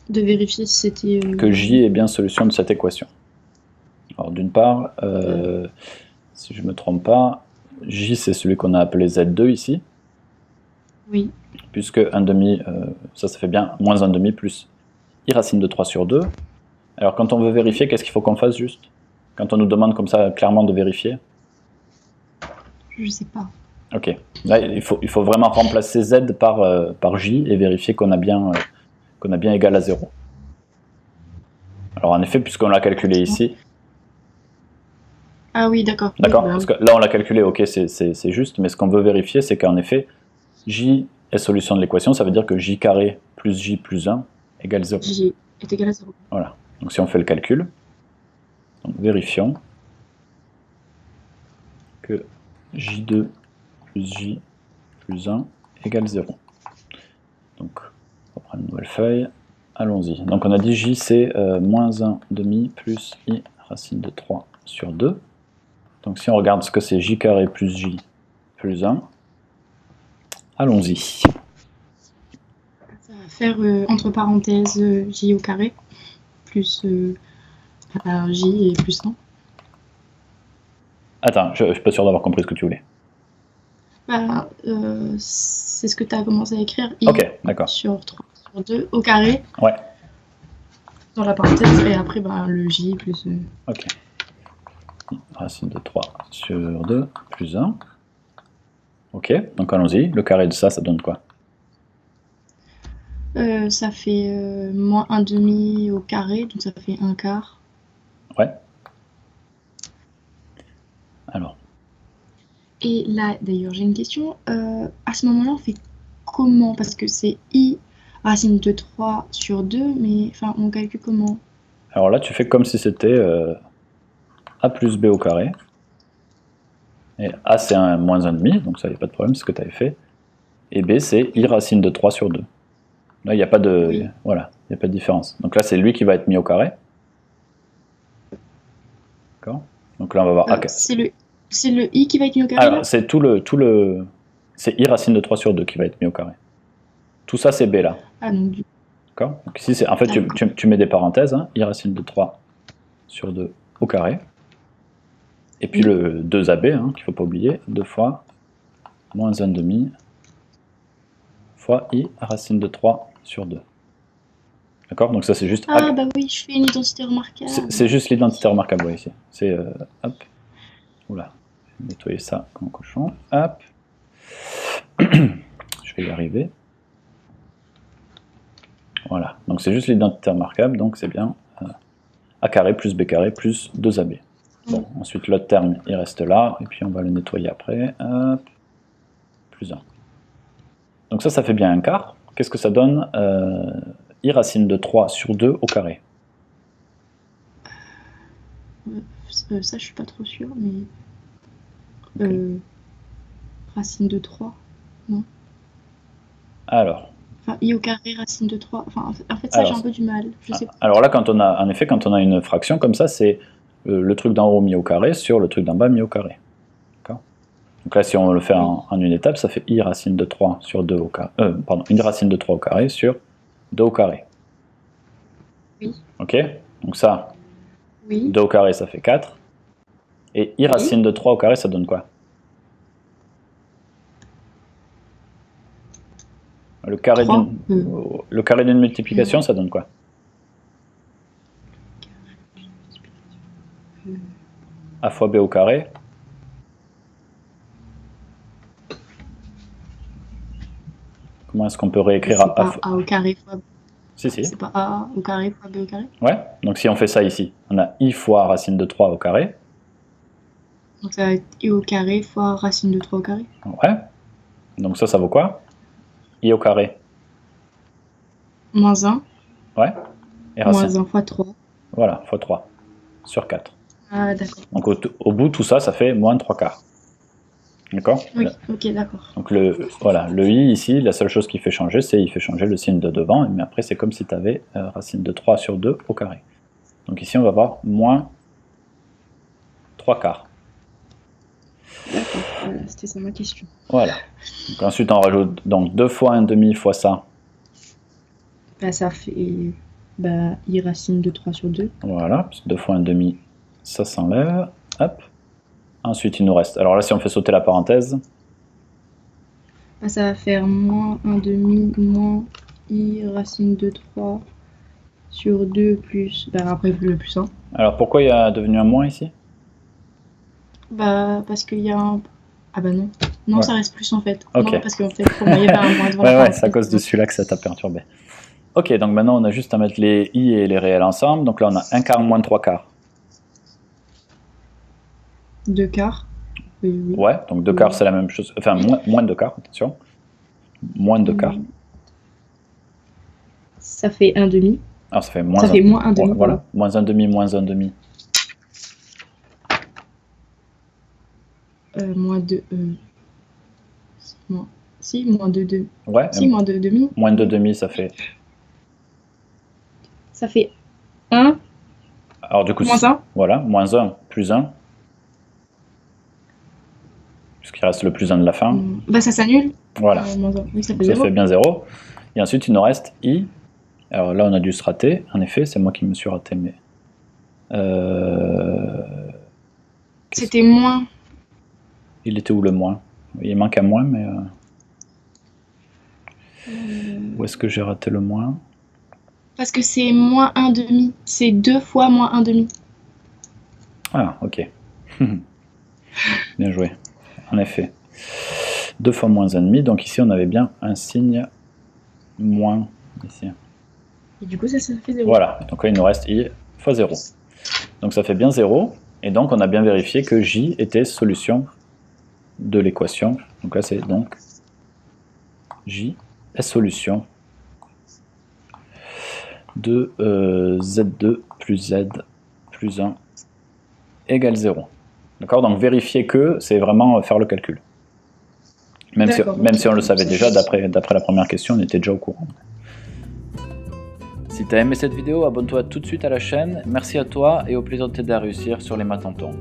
De vérifier si c'était... que J est bien solution de cette équation. Alors d'une part, si je ne me trompe pas, J c'est celui qu'on a appelé Z2 ici. Oui. Puisque 1 demi, ça fait bien moins 1 demi plus I racine de 3 sur 2. Alors quand on veut vérifier, qu'est-ce qu'il faut qu'on fasse juste? Quand on nous demande comme ça clairement de vérifier? Je sais pas. Ok. Là, il faut vraiment remplacer Z par J et vérifier qu'on a bien égal à 0. Alors en effet, puisqu'on l'a calculé ici... Ah oui, d'accord. D'accord, Oui, parce que là on l'a calculé, ok, c'est juste, mais ce qu'on veut vérifier, c'est qu'en effet, J est solution de l'équation, ça veut dire que J carré plus J plus 1 égale 0. J est égal à 0. Voilà. Donc si on fait le calcul, donc vérifions que J2 plus J plus 1 égale 0. Donc on va prendre une nouvelle feuille, allons-y. Donc on a dit J c'est moins 1 demi plus I racine de 3 sur 2. Donc si on regarde ce que c'est J carré plus J plus 1, allons-y. Ça va faire entre parenthèses J au carré plus J et plus 1. Attends, je ne suis pas sûr d'avoir compris ce que tu voulais. Bah, c'est ce que tu as commencé à écrire. I ok, d'accord. sur 3 sur 2 au carré. Ouais. Dans la parenthèse, et après bah, le J plus... Ok. Racine de 3 sur 2 plus 1. Ok, donc allons-y. Le carré de ça donne quoi? Ça fait moins 1 demi au carré, donc ça fait 1 quart. Ouais. Alors. Et là, d'ailleurs, j'ai une question. À ce moment-là, on fait comment? Parce que c'est I racine de 3 sur 2, mais enfin, on calcule comment? Alors là, tu fais comme si c'était A plus B au carré. Et A, c'est moins 1 demi, donc ça, il n'y a pas de problème, c'est ce que tu avais fait. Et B, c'est I racine de 3 sur 2. Là, il n'y a pas de... Oui. Voilà, il n'y a pas de différence. Donc là, c'est lui qui va être mis au carré. D'accord. Donc là, on va voir... C'est le I qui va être mis au carré, Alors, là? c'est c'est I racine de 3 sur 2 qui va être mis au carré. Tout ça, c'est B, là. Ah non, du D'accord. Donc ici, en fait, tu mets des parenthèses, hein, I racine de 3 sur 2 au carré. Et puis le 2AB, hein, qu'il ne faut pas oublier, 2 fois moins 1 demi fois I racine de 3 sur 2. D'accord. Donc ça, c'est juste... Ah bah oui, je fais une identité remarquable. C'est juste l'identité remarquable, ouais, ici. C'est... hop. Oula. Je vais nettoyer ça comme cochon. Hop. Je vais y arriver. Voilà. Donc c'est juste l'identité remarquable, donc c'est bien A carré plus B carré plus 2AB. Bon, ensuite l'autre terme, il reste là, et puis on va le nettoyer après. Hop. Plus 1. Donc ça fait bien un quart. Qu'est-ce que ça donne? I racine de 3 sur 2 au carré. Ça, je suis pas trop sûre, mais... Okay. Racine de 3, non? Alors. Enfin, I au carré, racine de 3. Enfin, en fait, ça, j'ai un peu du mal. Je sais pas. Alors là, en effet, quand on a une fraction comme ça, c'est le truc d'en haut mis au carré sur le truc d'en bas mis au carré. Donc là, si on le fait en une étape, ça fait I racine de 3 sur 2 au carré. Pardon, une racine de 3 au carré sur 2 au carré. Oui. Ok. Donc ça, oui. 2 au carré, ça fait 4. Et I racine de 3 au carré, ça donne quoi? Le carré d'une multiplication, ça donne quoi? A fois B au carré. Comment est-ce qu'on peut réécrire A au carré fois B? Si. C'est pas A au carré fois B au carré? Ouais, donc si on fait ça ici, on a I fois racine de 3 au carré. Donc ça va être I au carré fois racine de 3 au carré. Ouais. Donc ça vaut quoi? I au carré. Moins 1. Ouais. Et racine. Moins 1 fois 3. Voilà, fois 3 sur 4. Ah, d'accord. Donc au bout, tout ça, ça fait moins 3 quarts. D'accord? Oui, ok, d'accord. Donc le I ici, la seule chose qui fait changer, c'est il fait changer le signe de devant, mais après c'est comme si tu avais racine de 3 sur 2 au carré. Donc ici on va avoir moins 3 quarts. D'accord, voilà, c'était ça ma question. Voilà. Donc ensuite on rajoute donc 2 fois 1 demi fois ça. Bah, ça fait Bah, I racine de 3 sur 2. Voilà, 2 fois 1/2, ça s'enlève. Hop. Ensuite, il nous reste... Alors là, si on fait sauter la parenthèse... Bah, ça va faire moins 1/2 moins I racine de 3 sur 2 plus... Bah, après, le plus 1. Alors, pourquoi il y a devenu un moins ici? Bah, parce qu'il y a un... Ah bah non. Non, Ouais. ça reste plus en fait. Ok. Non, parce qu'en fait, pour moi, il y avait un moins devant la Ouais, parenthèse. c'est à cause de celui-là que ça t'a perturbé. Ok, donc maintenant, on a juste à mettre les i et les réels ensemble. Donc là, on a 1/4 moins 3/4. 2 quarts. Oui, oui. Ouais, donc 2/4, c'est la même chose. Enfin, moins 2/4, attention. Moins 2/4. Ça fait 1/2. Alors, ça fait moins Ça fait moins 1/2. Ouais, voilà, moins 1/2, moins 1/2. Moins 2... Si, moins 2,5. Ouais. Si, moins 2,5. Moins 2/2, ça fait... Ça fait 1. Alors du coup, Moins 1. Voilà, moins 1, plus 1. Puisqu'il reste le plus 1 de la fin. Bah ça s'annule. Voilà. Moins 1. Oui, ça fait Ça 0. fait bien 0. Et ensuite, il nous reste i. Alors là, on a dû se rater. En effet, c'est moi qui me suis raté, mais... C'était moins. Il était où le moins? Il manque un moins, mais... Où est-ce que j'ai raté le moins? Parce que c'est moins 1/2. C'est 2 fois moins 1/2. Ah, ok. Bien joué. En effet. 2 fois moins 1/2. Donc ici, on avait bien un signe moins ici. Et du coup, ça fait 0. Voilà. Donc là, il nous reste i fois 0. Donc ça fait bien 0. Et donc, on a bien vérifié que j était solution de l'équation. Donc là, c'est donc j est solution de z2 plus z plus 1 égale 0. D'accord? Donc vérifier que, c'est vraiment faire le calcul. Même si on le savait déjà, d'après la première question, on était déjà au courant. Si tu as aimé cette vidéo, abonne-toi tout de suite à la chaîne. Merci à toi et au plaisir de t'aider à réussir sur les maths en tongs.